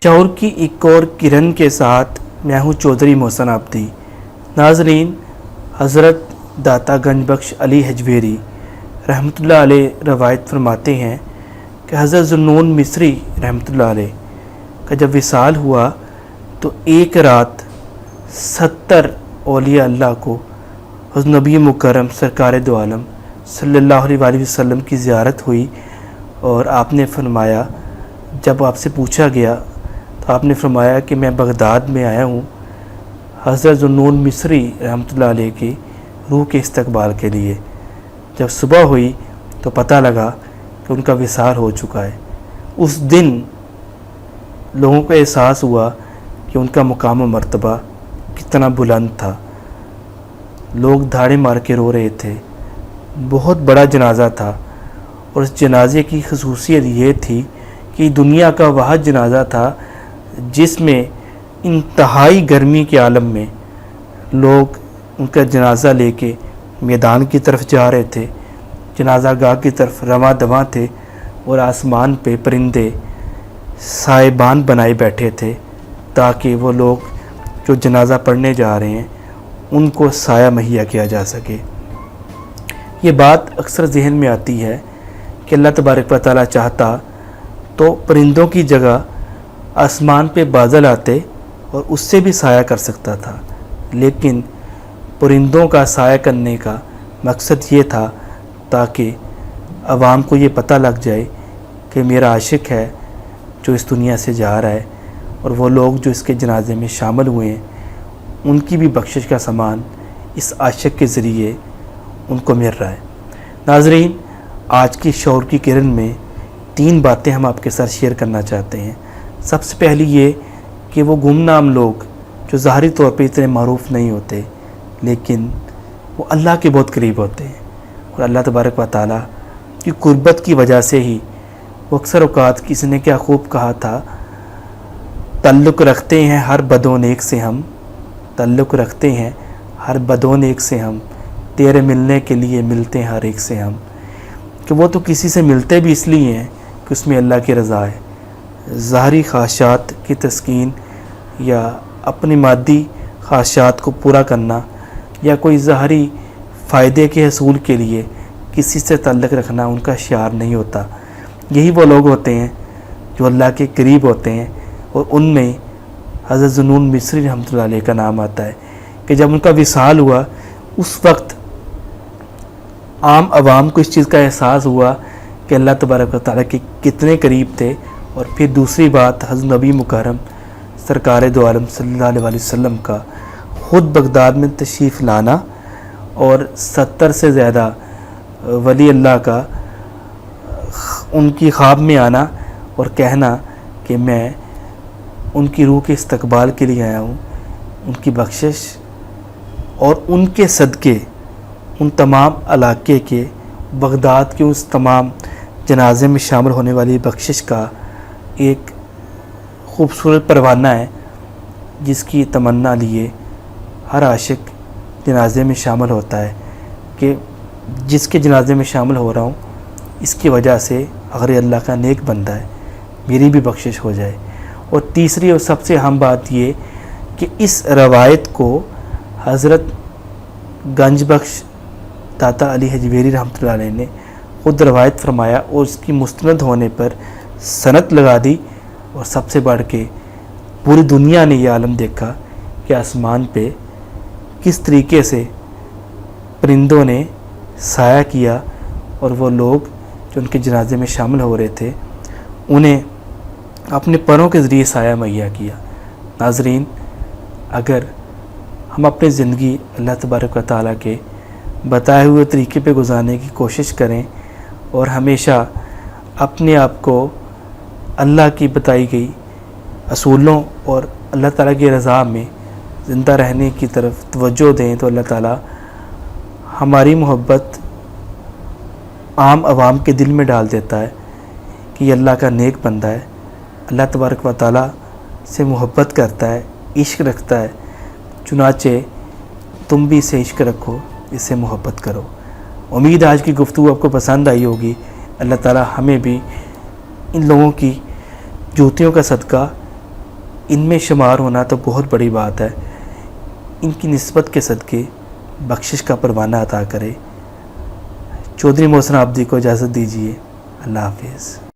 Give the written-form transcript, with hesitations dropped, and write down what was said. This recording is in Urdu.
شعور کی ایک اور کرن کے ساتھ میں ہوں چودھری محسن آبدی۔ ناظرین، حضرت داتا گنج بخش علی حجویری رحمۃ اللہ علیہ روایت فرماتے ہیں کہ حضرت ذوالنون مصری رحمۃ اللہ علیہ کا جب وصال ہوا تو ایک رات 70 اولیاء اللہ کو حضرت نبی مکرم سرکار دو عالم صلی اللہ علیہ وآلہ وسلم کی زیارت ہوئی، اور آپ نے فرمایا، جب آپ سے پوچھا گیا تو آپ نے فرمایا کہ میں بغداد میں آیا ہوں حضرت ذوالنون مصری رحمۃ اللہ علیہ کی روح کے استقبال کے لیے۔ جب صبح ہوئی تو پتہ لگا کہ ان کا وصال ہو چکا ہے۔ اس دن لوگوں کو احساس ہوا کہ ان کا مقام و مرتبہ کتنا بلند تھا۔ لوگ دھاڑے مار کے رو رہے تھے۔ بہت بڑا جنازہ تھا، اور اس جنازے کی خصوصیت یہ تھی کہ دنیا کا وہ جنازہ تھا جس میں انتہائی گرمی کے عالم میں لوگ ان کا جنازہ لے کے میدان کی طرف جا رہے تھے، جنازہ گاہ کی طرف رواں دواں تھے، اور آسمان پہ پرندے سائبان بنائے بیٹھے تھے تاکہ وہ لوگ جو جنازہ پڑھنے جا رہے ہیں ان کو سایہ مہیا کیا جا سکے۔ یہ بات اکثر ذہن میں آتی ہے کہ اللہ تبارک و تعالیٰ چاہتا تو پرندوں کی جگہ آسمان پہ بادل آتے اور اس سے بھی سایہ کر سکتا تھا، لیکن پرندوں کا سایہ کرنے کا مقصد یہ تھا تاکہ عوام کو یہ پتہ لگ جائے کہ میرا عاشق ہے جو اس دنیا سے جا رہا ہے، اور وہ لوگ جو اس کے جنازے میں شامل ہوئے ہیں ان کی بھی بخشش کا سامان اس عاشق کے ذریعے ان کو مل رہا ہے۔ ناظرین، آج کی شعور کی کرن میں 3 باتیں ہم آپ کے ساتھ شیئر کرنا چاہتے ہیں۔ سب سے پہلی یہ کہ وہ گمنام لوگ جو ظاہری طور پہ اتنے معروف نہیں ہوتے لیکن وہ اللہ کے بہت قریب ہوتے ہیں، اور اللہ تبارک و تعالیٰ کی قربت کی وجہ سے ہی وہ اکثر اوقات، کسی نے کیا خوب کہا تھا، تعلق رکھتے ہیں ہر بد و نیک سے ہم، تعلق رکھتے ہیں ہر بد و نیک سے ہم، تیرے ملنے کے لیے ملتے ہیں ہر ایک سے ہم۔ کہ وہ تو کسی سے ملتے بھی اس لیے ہیں کہ اس میں اللہ کی رضا ہے۔ ظاہری خواہشات کی تسکین یا اپنی مادی خواہشات کو پورا کرنا یا کوئی ظاہری فائدے کے حصول کے لیے کسی سے تعلق رکھنا ان کا شعار نہیں ہوتا۔ یہی وہ لوگ ہوتے ہیں جو اللہ کے قریب ہوتے ہیں، اور ان میں حضرت ذوالنون مصری رحمۃ اللہ علیہ کا نام آتا ہے کہ جب ان کا وصال ہوا اس وقت عام عوام کو اس چیز کا احساس ہوا کہ اللہ تبارک و تعالیٰ کے کتنے قریب تھے۔ اور پھر دوسری بات، حضرت نبی مکرم سرکار دو عالم صلی اللہ علیہ وآلہ وسلم کا خود بغداد میں تشریف لانا، اور 70 سے زیادہ ولی اللہ کا ان کی خواب میں آنا اور کہنا کہ میں ان کی روح کے استقبال کے لیے آیا ہوں، ان کی بخشش اور ان کے صدقے ان تمام علاقے کے بغداد کے اس تمام جنازے میں شامل ہونے والی بخشش کا ایک خوبصورت پروانہ ہے جس کی تمنا لیے ہر عاشق جنازے میں شامل ہوتا ہے کہ جس کے جنازے میں شامل ہو رہا ہوں اس کی وجہ سے اگر اللہ کا نیک بندہ ہے میری بھی بخشش ہو جائے۔ اور تیسری اور سب سے اہم بات یہ کہ اس روایت کو حضرت گنج بخش داتا علی حجویری رحمۃ اللہ علیہ نے خود روایت فرمایا، اور اس کی مستند ہونے پر سند لگا دی، اور سب سے بڑھ کے پوری دنیا نے یہ عالم دیکھا کہ آسمان پہ کس طریقے سے پرندوں نے سایہ کیا، اور وہ لوگ جو ان کے جنازے میں شامل ہو رہے تھے انہیں اپنے پروں کے ذریعے سایہ مہیا کیا۔ ناظرین، اگر ہم اپنی زندگی اللہ تبارک و تعالیٰ کے بتائے ہوئے طریقے پہ گزارنے کی کوشش کریں اور ہمیشہ اپنے آپ کو اللہ کی بتائی گئی اصولوں اور اللہ تعالیٰ کی رضا میں زندہ رہنے کی طرف توجہ دیں، تو اللہ تعالیٰ ہماری محبت عام عوام کے دل میں ڈال دیتا ہے کہ یہ اللہ کا نیک بندہ ہے، اللہ تبارک و تعالیٰ سے محبت کرتا ہے، عشق رکھتا ہے، چنانچہ تم بھی اسے عشق رکھو، اس سے محبت کرو۔ امید آج کی گفتگو آپ کو پسند آئی ہوگی۔ اللہ تعالیٰ ہمیں بھی ان لوگوں کی جوتیوں کا صدقہ ان میں شمار ہونا تو بہت بڑی بات ہے. ان کی نسبت کے صدقے بخشش کا پروانہ عطا کرے. چودھری محسن عابدی کو اجازت دیجیے. اللہ حافظ.